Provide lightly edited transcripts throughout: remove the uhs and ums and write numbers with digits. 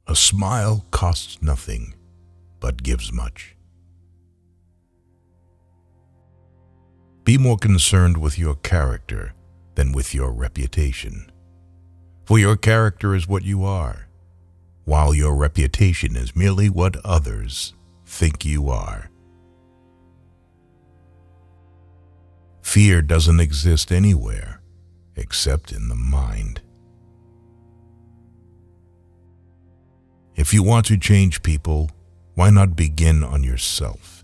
A smile costs nothing, but gives much. Be more concerned with your character than with your reputation. For your character is what you are, while your reputation is merely what others think you are. Fear doesn't exist anywhere except in the mind. If you want to change people, why not begin on yourself?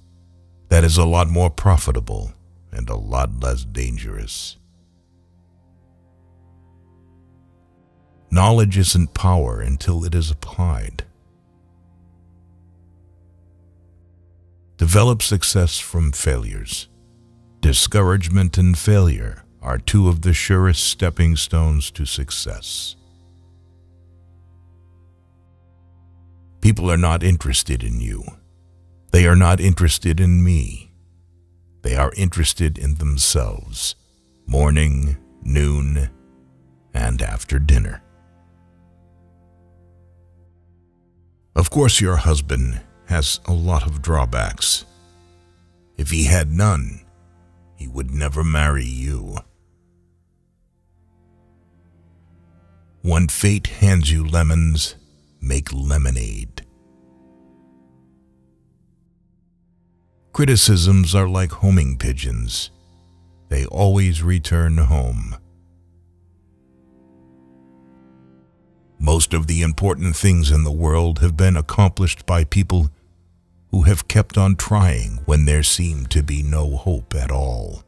That is a lot more profitable and a lot less dangerous. Knowledge isn't power until it is applied. Develop success from failures. Discouragement and failure are two of the surest stepping stones to success. People are not interested in you. They are not interested in me. They are interested in themselves, morning, noon, and after dinner. Of course, your husband has a lot of drawbacks. If he had none, he would never marry you. When fate hands you lemons, make lemonade. Criticisms are like homing pigeons. They always return home. Most of the important things in the world have been accomplished by people who have kept on trying when there seemed to be no hope at all.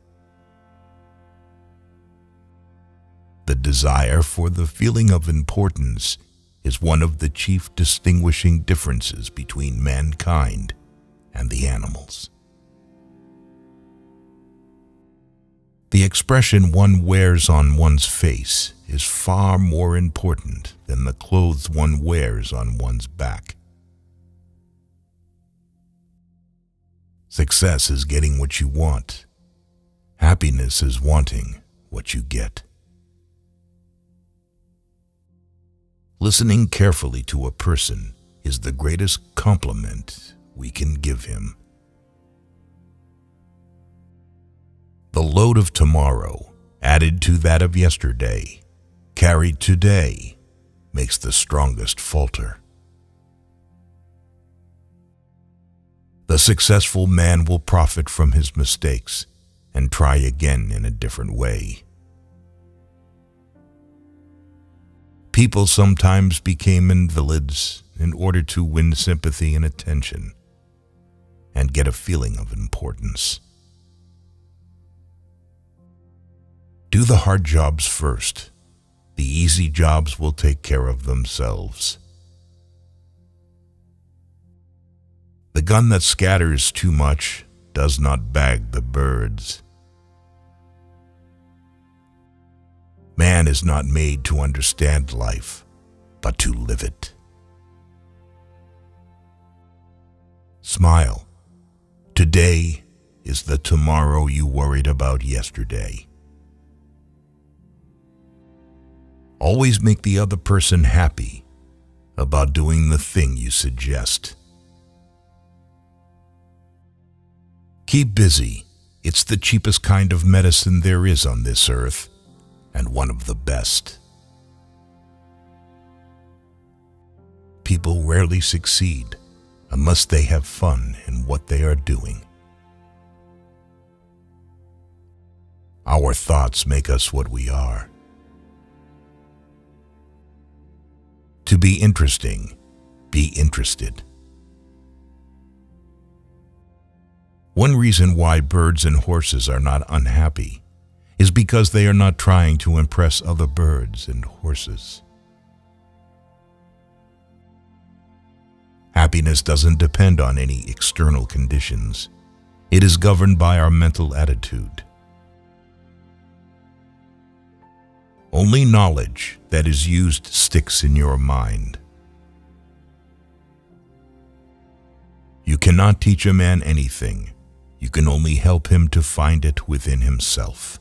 The desire for the feeling of importance is one of the chief distinguishing differences between mankind and the animals. The expression one wears on one's face is far more important than the clothes one wears on one's back. Success is getting what you want. Happiness is wanting what you get. Listening carefully to a person is the greatest compliment we can give him. The load of tomorrow, added to that of yesterday, carried today, makes the strongest falter. The successful man will profit from his mistakes and try again in a different way. People sometimes became invalids in order to win sympathy and attention and get a feeling of importance. Do the hard jobs first. The easy jobs will take care of themselves. The gun that scatters too much does not bag the birds. Man is not made to understand life, but to live it. Smile. Today is the tomorrow you worried about yesterday. Always make the other person happy about doing the thing you suggest. Keep busy. It's the cheapest kind of medicine there is on this earth, and one of the best. People rarely succeed unless they have fun in what they are doing. Our thoughts make us what we are. To be interesting, be interested. One reason why birds and horses are not unhappy is because they are not trying to impress other birds and horses. Happiness doesn't depend on any external conditions. It is governed by our mental attitude. Only knowledge that is used sticks in your mind. You cannot teach a man anything. You can only help him to find it within himself.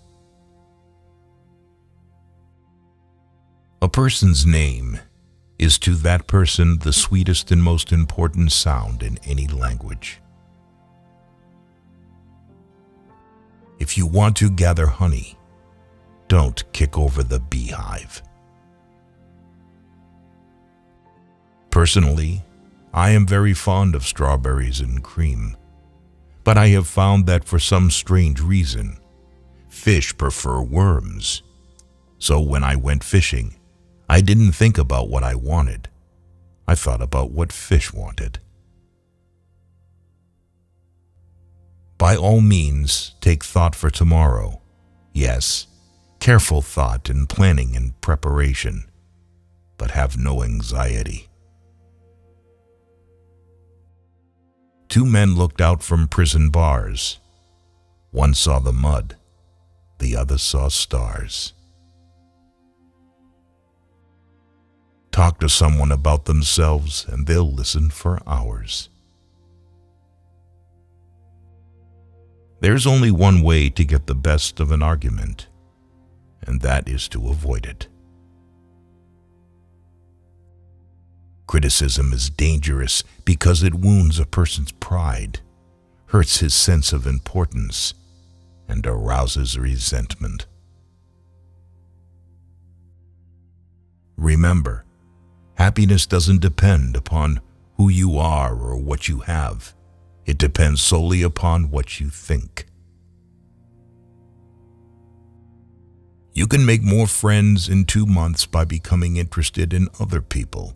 A person's name is to that person the sweetest and most important sound in any language. If you want to gather honey, don't kick over the beehive. Personally, I am very fond of strawberries and cream, but I have found that for some strange reason, fish prefer worms. So when I went fishing, I didn't think about what I wanted. I thought about what fish wanted. By all means, take thought for tomorrow. Yes, careful thought and planning and preparation, but have no anxiety. 2 men looked out from prison bars. One saw the mud, the other saw stars. Talk to someone about themselves and they'll listen for hours. There's only one way to get the best of an argument, and that is to avoid it. Criticism is dangerous because it wounds a person's pride, hurts his sense of importance, and arouses resentment. Remember, happiness doesn't depend upon who you are or what you have. It depends solely upon what you think. You can make more friends in 2 months by becoming interested in other people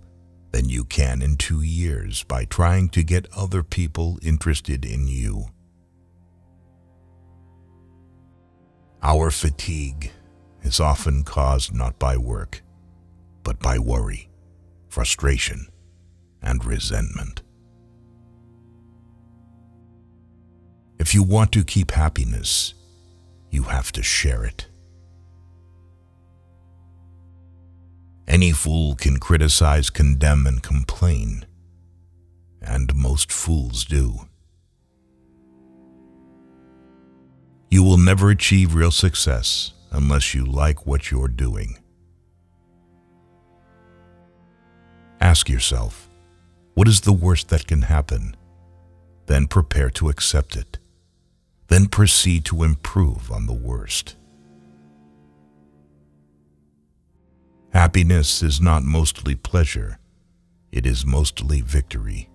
than you can in 2 years by trying to get other people interested in you. Our fatigue is often caused not by work, but by worry, frustration, and resentment. If you want to keep happiness, you have to share it. Any fool can criticize, condemn, and complain, and most fools do. You will never achieve real success unless you like what you're doing. Ask yourself, what is the worst that can happen? Then prepare to accept it. Then proceed to improve on the worst. Happiness is not mostly pleasure, it is mostly victory.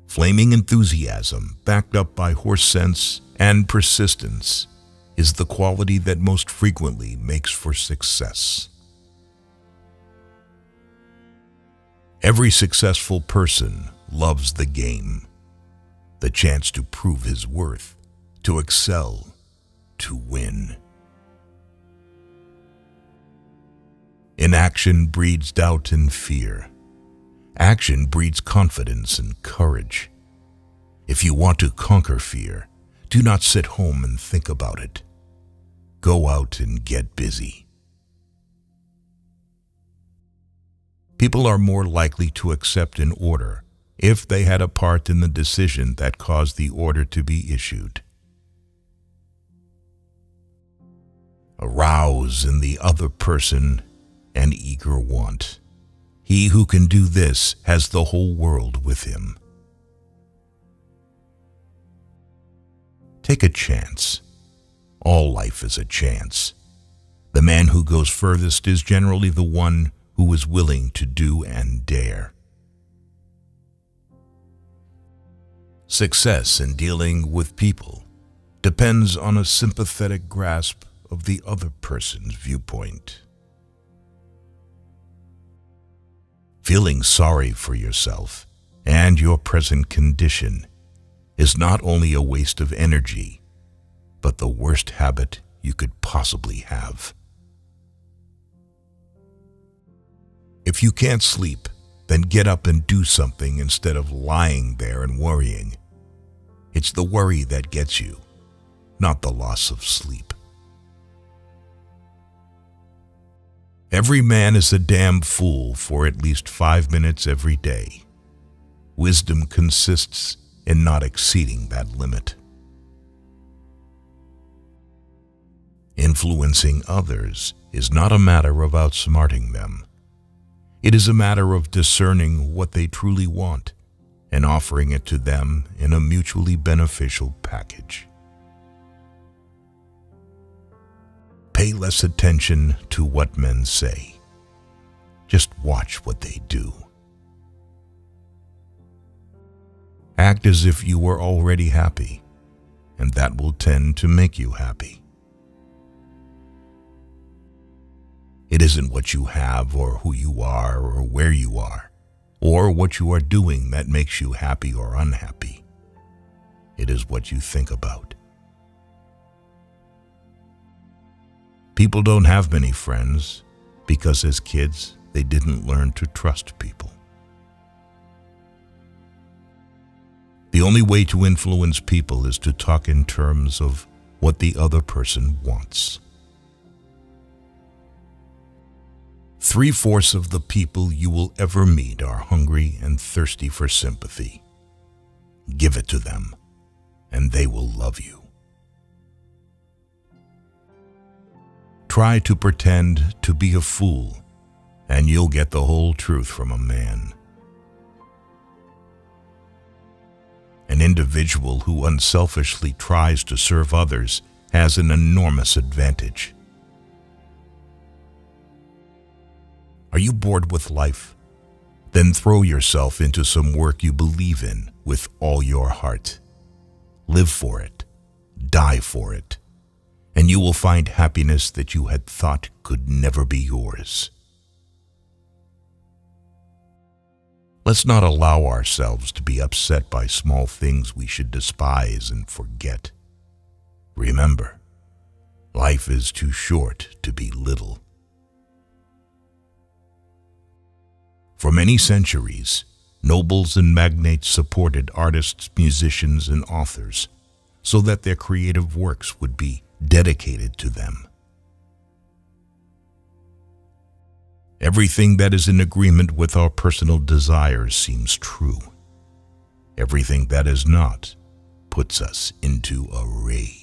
Flaming enthusiasm, backed up by horse sense and persistence, is the quality that most frequently makes for success. Every successful person loves the game, the chance to prove his worth, to excel, to win. Inaction breeds doubt and fear. Action breeds confidence and courage. If you want to conquer fear, do not sit home and think about it. Go out and get busy. People are more likely to accept an order if they had a part in the decision that caused the order to be issued. Arouse in the other person an eager want. He who can do this has the whole world with him. Take a chance. All life is a chance. The man who goes furthest is generally the one who is willing to do and dare. Success in dealing with people depends on a sympathetic grasp of the other person's viewpoint. Feeling sorry for yourself and your present condition is not only a waste of energy, but the worst habit you could possibly have. If you can't sleep, then get up and do something instead of lying there and worrying. It's the worry that gets you, not the loss of sleep. Every man is a damn fool for at least 5 minutes every day. Wisdom consists in not exceeding that limit. Influencing others is not a matter of outsmarting them. It is a matter of discerning what they truly want and offering it to them in a mutually beneficial package. Pay less attention to what men say. Just watch what they do. Act as if you were already happy, and that will tend to make you happy. It isn't what you have or who you are or where you are or what you are doing that makes you happy or unhappy. It is what you think about. People don't have many friends because as kids, they didn't learn to trust people. The only way to influence people is to talk in terms of what the other person wants. 3/4 of the people you will ever meet are hungry and thirsty for sympathy. Give it to them, and they will love you. Try to pretend to be a fool, and you'll get the whole truth from a man. An individual who unselfishly tries to serve others has an enormous advantage. Are you bored with life? Then throw yourself into some work you believe in with all your heart. Live for it, die for it, and you will find happiness that you had thought could never be yours. Let's not allow ourselves to be upset by small things we should despise and forget. Remember, life is too short to be little. For many centuries, nobles and magnates supported artists, musicians, and authors so that their creative works would be dedicated to them. Everything that is in agreement with our personal desires seems true. Everything that is not puts us into a rage.